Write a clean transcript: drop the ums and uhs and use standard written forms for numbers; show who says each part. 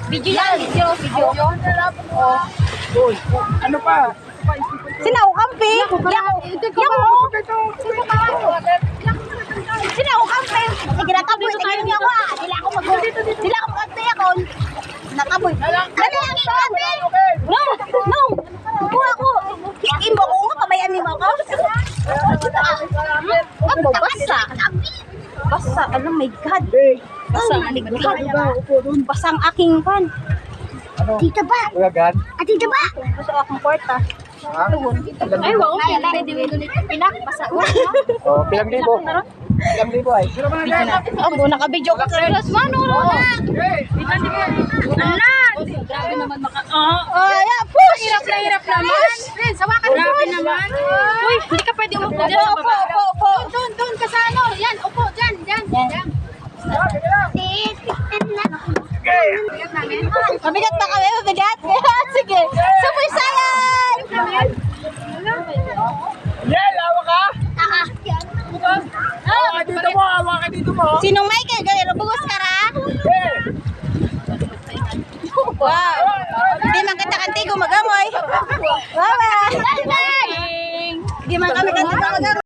Speaker 1: Video yan, video.
Speaker 2: Ano pa?
Speaker 1: Sinaw kampi. Sinaw kampi. Sige na kaboy. Tingnan niyo ako ah. Dila ako mag-antay ako. Nakaboy. Dali ang kampi. No. Buha ko. Imbo ko nga kabayan ni mo ako. Abo basa. Basa. Oh my God. Basa ang anig God. Basa ang aking pan. Tita ba?
Speaker 2: Ulagan?
Speaker 1: Tita ba? Basa akong kwarta. Ay, wow. Pwede mo doon pinak. Basa.
Speaker 2: Oh, pilang libo. Pilang libo ay.
Speaker 1: Ako, nakabidyo ka sa relas. Mano,
Speaker 3: Grabe naman
Speaker 1: push!
Speaker 3: Hirap naman. Sawakan mo. Grabe naman. Uy, hindi ka pwede umupo dyan sa baba.
Speaker 1: Opo.
Speaker 3: Doon ka sa ano. Yan, upo. Dyan.
Speaker 1: Mabigat na kami, mabigat. Sige. Super sayan!
Speaker 2: Lawa ka? Hawa ka dito mo.
Speaker 1: Sinong Michael? Galero, bugos ka ra? Wow. Hindi man kita kantigo magamoy. Wow. Hindi man kami kantigo magamoy.